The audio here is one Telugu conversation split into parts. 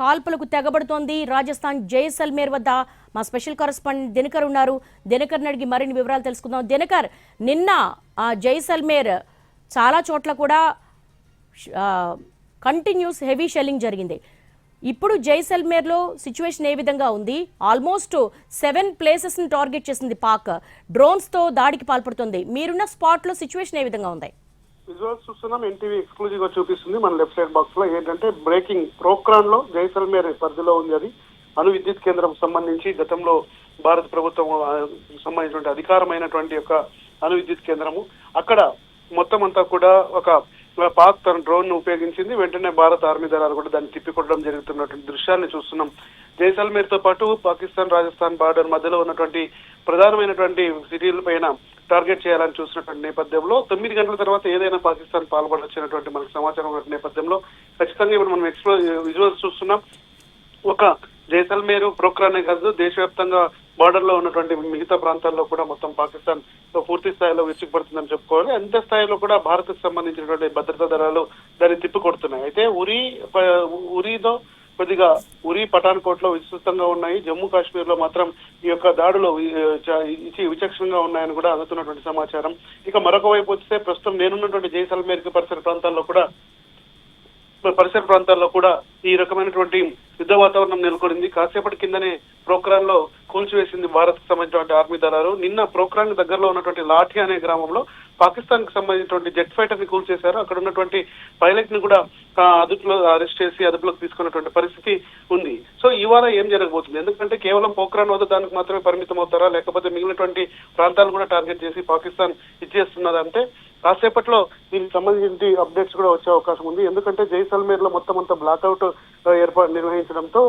కాల్పులకు తెగబడుతోంది. రాజస్థాన్ జైసల్మేర్ వద్ద మా స్పెషల్ కరెస్పాండెంట్ దినకర్ ఉన్నారు. దినకర్ అడిగి మరిన్ని వివరాలు తెలుసుకుందాం. దినకర్, నిన్న జైసల్మేర్ చాలా చోట్ల కూడా కంటిన్యూస్ హెవీ షెల్లింగ్ జరిగింది. ఇప్పుడు జైసల్మేర్లో సిచ్యువేషన్ ఏ విధంగా ఉంది? ఆల్మోస్ట్ 7 ప్లేసెస్ని టార్గెట్ చేసింది పాక్. డ్రోన్స్తో దాడికి పాల్పడుతుంది. మీరున్న స్పాట్లో సిచ్యువేషన్ ఏ విధంగా ఉంది? విజువల్స్ చూస్తున్నాం. ఎన్టీవీ ఎక్స్క్లూజివ్ గా చూపిస్తుంది మన లెఫ్ట్ సైడ్ బాక్స్ లో. ఏంటంటే బ్రేకింగ్ ప్రోగ్రామ్ లో జైసల్మేర్ పరిధిలో ఉంది. అది అణు విద్యుత్ కేంద్రం సంబంధించి గతంలో భారత ప్రభుత్వం సంబంధించినటువంటి అధికారమైనటువంటి యొక్క అణు విద్యుత్ కేంద్రము. అక్కడ మొత్తం అంతా కూడా ఒక పాక్ తన డ్రోన్ ను ఉపయోగించింది. వెంటనే భారత ఆర్మీ దళాలు కూడా దాన్ని తిప్పికొట్టడం జరుగుతున్నటువంటి దృశ్యాన్ని చూస్తున్నాం. జైసల్మేర్ తో పాటు పాకిస్తాన్ రాజస్థాన్ బార్డర్ మధ్యలో ఉన్నటువంటి ప్రధానమైనటువంటి సిటీల పైన టార్గెట్ చేయాలని చూసినటువంటి నేపథ్యంలో 9 గంటల తర్వాత ఏదైనా పాకిస్తాన్ పాల్పడొచ్చినటువంటి మనకు సమాచారం ఉన్న నేపథ్యంలో ఖచ్చితంగా ఇప్పుడు మనం విజువల్స్ చూస్తున్నాం. ఒక జైసల్మేర్ ప్రోగ్రామే కాదు, దేశవ్యాప్తంగా బార్డర్ లో ఉన్నటువంటి మిగతా ప్రాంతాల్లో కూడా మొత్తం పాకిస్తాన్ పూర్తి స్థాయిలో విరుచుకుపడుతుందని చెప్పుకోవాలి. అంతే స్థాయిలో కూడా భారత్కు సంబంధించినటువంటి భద్రతా దళాలు దాన్ని తిప్పికొడుతున్నాయి. అయితే ఉరీతో కొద్దిగా ఉరీ పఠాన్కోట్ లో విస్తృతంగా ఉన్నాయి. జమ్మూ కాశ్మీర్ లో మాత్రం ఈ యొక్క దాడులు విచక్షణంగా ఉన్నాయని కూడా అందుతున్నటువంటి సమాచారం. ఇక మరొక వైపు వస్తే ప్రస్తుతం నేనున్నటువంటి జైసల్మేర్ పరిసర ప్రాంతాల్లో కూడా ఈ రకమైనటువంటి యుద్ధ వాతావరణం నెలకొంది. కాసేపటి కిందనే ప్రోగ్రామ్ లో కూల్చివేసింది భారత్ కు సంబంధించినటువంటి ఆర్మీ దళాలు. నిన్న ప్రోగ్రామ్ దగ్గరలో ఉన్నటువంటి లాఠీ అనే గ్రామంలో పాకిస్తాన్ కు సంబంధించినటువంటి జెట్ ఫైటర్ ని కూల్చేశారు. అక్కడ ఉన్నటువంటి పైలట్ ని కూడా అదుపులో అరెస్ట్ చేసి అదుపులోకి తీసుకున్నటువంటి పరిస్థితి ఉంది. సో ఇవాళ ఏం జరగబోతుంది? ఎందుకంటే కేవలం పోఖ్రాన్ వద్ద దానికి మాత్రమే పరిమితం అవుతారా, లేకపోతే మిగిలినటువంటి ప్రాంతాలు కూడా టార్గెట్ చేసి పాకిస్తాన్ ఇచ్చేస్తున్నదంటే కాసేపట్లో దీనికి సంబంధించి అప్డేట్స్ కూడా వచ్చే అవకాశం ఉంది. ఎందుకంటే జైసల్మేర్ లో మొత్తం అంతా బ్లాక్అవుట్ ఏర్పాటు నిర్వహించడంతో,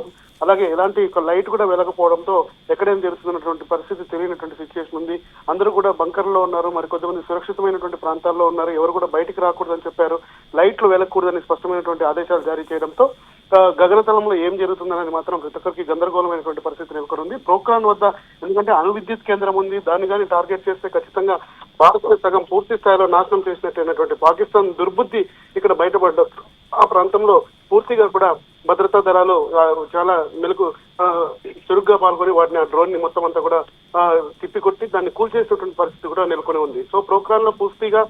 అలాగే ఎలాంటి లైట్ కూడా వెలగపోవడంతో ఎక్కడేం జరుగుతున్నటువంటి పరిస్థితి తెలియనటువంటి సిచ్యువేషన్ ఉంది. అందరూ కూడా బంకర్లో ఉన్నారు, మరి కొంతమంది సురక్షితమైనటువంటి ప్రాంతాల్లో ఉన్నారు. ఎవరు కూడా బయటికి రాకూడదని చెప్పారు. లైట్లు వెలగకూడదని స్పష్టమైనటువంటి ఆదేశాలు జారీ చేయడంతో గగనతలంలో ఏం జరుగుతుందనేది మాత్రం ప్రతి ఒక్కరికి గందరగోళమైనటువంటి పరిస్థితి నెలకొంది. ప్రోగ్రామ్ వద్ద ఎందుకంటే అణు విద్యుత్ కేంద్రం ఉంది, దాన్ని కానీ టార్గెట్ చేస్తే ఖచ్చితంగా భారత్ సగం పూర్తి స్థాయిలో నాశనం చేసినట్టయినటువంటి పాకిస్తాన్ దుర్బుద్ధి ఇక్కడ బయటపడ్డప్పుడు ఆ ప్రాంతంలో పూర్తిగా కూడా భద్రతా దళాలు చాలా చురుగ్గా పాల్గొని వాటిని ఆ డ్రోన్ ని మొత్తం అంతా కూడా తిప్పికొట్టి దాన్ని కూల్చేసినటువంటి పరిస్థితి కూడా నెలకొని ఉంది. సో ప్రోగ్రామ్ లో పూర్తిగా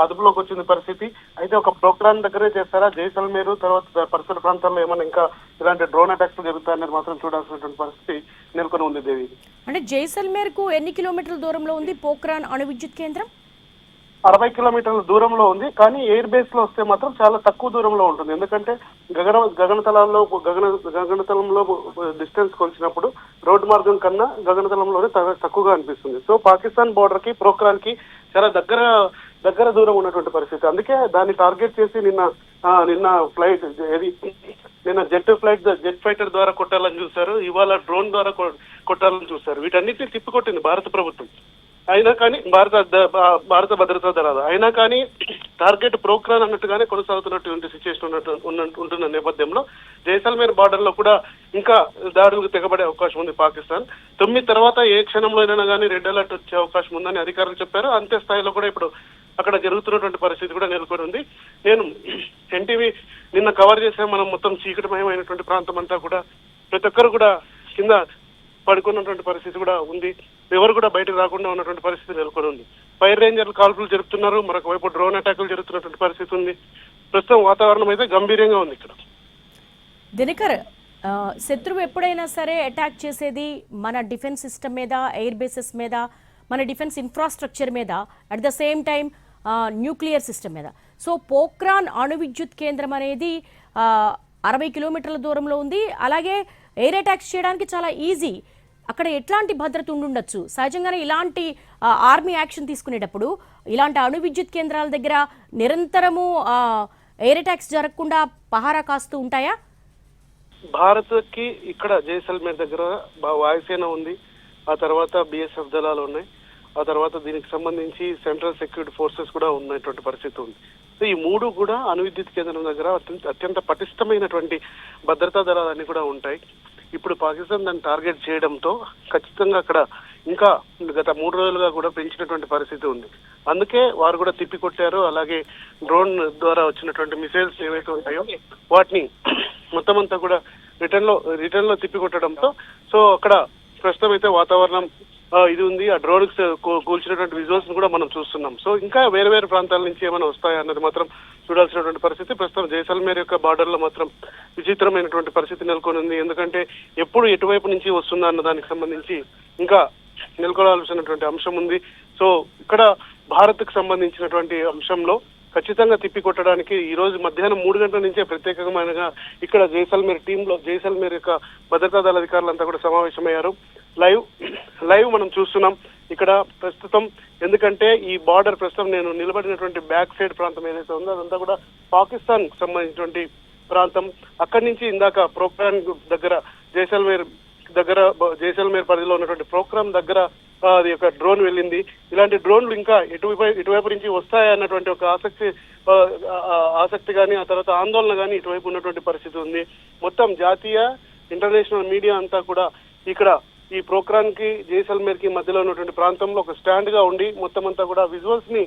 అదుపులోకి వచ్చింది పరిస్థితి. అయితే ఒక ప్రోగ్రామ్ దగ్గరే చేస్తారా, జైసల్మేర్ తర్వాత పరిసర ప్రాంతాల్లో ఏమైనా ఇంకా ఇలాంటి డ్రోన్ అటాక్స్ జరుగుతాయనేది మాత్రం చూడాల్సినటువంటి పరిస్థితి నెలకొని ఉంది. దేవి, అంటే జైసల్మేర్ కు ఎన్ని కిలోమీటర్ల దూరంలో ఉంది పోఖ్రాన్ అణు విద్యుత్ కేంద్రం? 60 కిలోమీటర్ల దూరంలో ఉంది. కానీ ఎయిర్ బేస్ లో వస్తే మాత్రం చాలా తక్కువ దూరంలో ఉంటుంది. ఎందుకంటే గగనతలంలో డిస్టెన్స్ కొలిచినప్పుడు రోడ్డు మార్గం కన్నా గగనతలంలోనే తక్కువగా అనిపిస్తుంది. సో పాకిస్తాన్ బోర్డర్ కి ప్రోగ్రామ్ కి చాలా దగ్గర దూరం ఉన్నటువంటి పరిస్థితి. అందుకే దాన్ని టార్గెట్ చేసి నిన్న జెట్ ఫైటర్ ద్వారా కొట్టాలని చూశారు. ఇవాళ డ్రోన్ ద్వారా కొట్టాలని చూశారు. వీటన్నిటిని తిప్పికొట్టింది భారత ప్రభుత్వం. అయినా కానీ భారత భద్రతా దళాలు అయినా కానీ టార్గెట్ ప్రోగ్రామ్ అన్నట్టుగానే కొనసాగుతున్నటువంటి సిచ్యువేషన్ ఉంటున్న నేపథ్యంలో జైసల్మేర్ బార్డర్ లో కూడా ఇంకా దాడులకు తెగబడే అవకాశం ఉంది పాకిస్తాన్. 9 తర్వాత ఏ క్షణంలో అయినా కానీ రెడ్ అలర్ట్ వచ్చే అవకాశం ఉందని అధికారులు చెప్పారు. అంతే స్థాయిలో కూడా ఇప్పుడు అక్కడ జరుగుతున్నటువంటి పరిస్థితి కూడా నెలకొని ఉంది. నేను ఎన్టీవీ నిన్న కవర్ చేసే మనం మొత్తం చీకటిమయమైనటువంటి ప్రాంతం అంతా కూడా ప్రతి ఒక్కరు కూడా కింద పడుకున్నటువంటి పరిస్థితి కూడా ఉంది. ఎవరు కూడా బయటకు రాకుండా ఉన్నటువంటి పరిస్థితి నెలకొని ఉంది. ఫైర్ రేంజర్లు కాల్పులు జరుపుతున్నారు, మరొక వైపు డ్రోన్ అటాకులు జరుగుతున్నటువంటి పరిస్థితి ఉంది. ప్రస్తుతం వాతావరణం అయితే గంభీరంగా ఉంది ఇక్కడ. దినకర్, శత్రువు ఎప్పుడైనా సరే అటాక్ చేసేది మన డిఫెన్స్ సిస్టమ్ మీద, ఎయిర్ బేసెస్ మీద, మన డిఫెన్స్ ఇన్ఫ్రాస్ట్రక్చర్ మీద, at the same time nuclear system మీద. సో పోఖ్రాన్ అణు విద్యుత్ కేంద్రం అనేది 60 కిలోమీటర్ల దూరంలో ఉంది. అలాగే ఎయిర్ అటాక్స్ చేయడానికి చాలా ఈజీ. అక్కడ ఎట్లాంటి భద్రత ఉండుండొచ్చు? సహజంగానే ఇలాంటి ఆర్మీ యాక్షన్ తీసుకునేటప్పుడు ఇలాంటి అణు విద్యుత్ కేంద్రాల దగ్గర నిరంతరము ఎయిర్ అటాక్స్ జరగకుండా పహారా కాస్తూ ఉంటాయా? భారత్ కి ఇక్కడ జైసల్మేర్ దగ్గర వాయుసేన ఉంది, ఆ తర్వాత బిఎస్ఎఫ్ దళాలు ఉన్నాయి, ఆ తర్వాత దీనికి సంబంధించి సెంట్రల్ సెక్యూరిటీ ఫోర్సెస్ కూడా ఉన్నటువంటి పరిస్థితి ఉంది. సో ఈ మూడు కూడా అణు విద్యుత్ కేంద్రం దగ్గర అత్యంత పటిష్టమైనటువంటి భద్రతా దళాలన్నీ కూడా ఉంటాయి. ఇప్పుడు పాకిస్తాన్ దాన్ని టార్గెట్ చేయడంతో ఖచ్చితంగా అక్కడ ఇంకా గత 3 రోజులుగా కూడా పెంచినటువంటి పరిస్థితి ఉంది. అందుకే వారు కూడా తిప్పికొట్టారు. అలాగే డ్రోన్ ద్వారా వచ్చినటువంటి మిసైల్స్ ఏవైతే ఉంటాయో వాటిని మొత్తం అంతా కూడా రిటర్న్ లో తిప్పికొట్టడంతో సో అక్కడ ప్రస్తుతం అయితే వాతావరణం ఇది ఉంది. ఆ డ్రోన్ కూల్చినటువంటి విజువల్స్ కూడా మనం చూస్తున్నాం. సో ఇంకా వేరే వేరే ప్రాంతాల నుంచి ఏమైనా వస్తాయా అన్నది మాత్రం చూడాల్సినటువంటి పరిస్థితి. ప్రస్తుతం జైసల్మేర్ యొక్క బార్డర్ లో మాత్రం విచిత్రమైనటువంటి పరిస్థితి నెలకొని ఉంది. ఎందుకంటే ఎప్పుడు ఎటువైపు నుంచి వస్తుందా అన్న దానికి సంబంధించి ఇంకా నెలకొనాల్సినటువంటి అంశం ఉంది. సో ఇక్కడ భారత్ కు సంబంధించినటువంటి అంశంలో ఖచ్చితంగా తిప్పికొట్టడానికి ఈ రోజు మధ్యాహ్నం 3 గంటల నుంచే ప్రత్యేకంగా ఇక్కడ జైసల్మేర్ యొక్క భద్రతా దళ అధికారులంతా కూడా సమావేశమయ్యారు. లైవ్ మనం చూస్తున్నాం ఇక్కడ ప్రస్తుతం. ఎందుకంటే ఈ బార్డర్ ప్రస్తుతం నేను నిలబడినటువంటి బ్యాక్ సైడ్ ప్రాంతం ఏదైతే ఉందో అదంతా కూడా పాకిస్తాన్ కు సంబంధించినటువంటి ప్రాంతం. అక్కడి నుంచి ఇందాక ప్రోగ్రామ్ దగ్గర జైసల్మేర్ పరిధిలో ఉన్నటువంటి ప్రోగ్రామ్ దగ్గర అది ఒక డ్రోన్ వెళ్ళింది. ఇలాంటి డ్రోన్లు ఇంకా ఇటువైపు నుంచి వస్తాయన్నటువంటి ఒక ఆసక్తి కానీ ఆ తర్వాత ఆందోళన కానీ ఇటువైపు ఉన్నటువంటి పరిస్థితి ఉంది. మొత్తం జాతీయ ఇంటర్నేషనల్ మీడియా అంతా కూడా ఇక్కడ ఈ ప్రోగ్రామ్ కి జైసల్మేర్ కి మధ్యలో ఉన్నటువంటి ప్రాంతంలో ఒక స్టాండ్ గా ఉండి మొత్తం అంతా కూడా విజువల్స్ ని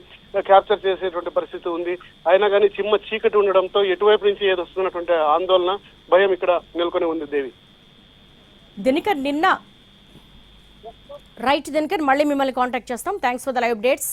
క్యాప్చర్ చేసేటువంటి పరిస్థితి ఉంది. అయినా కానీ చిమ్మ చీకటి ఉండడంతో ఎటువైపు నుంచి ఏది వస్తున్నటువంటి ఆందోళన భయం ఇక్కడ నెలకొని ఉంది. దేవి దినకర్ దినకర్ మళ్ళీ మిమ్మల్ని కాంటాక్ట్ చేస్తాం. Thanks for the live updates.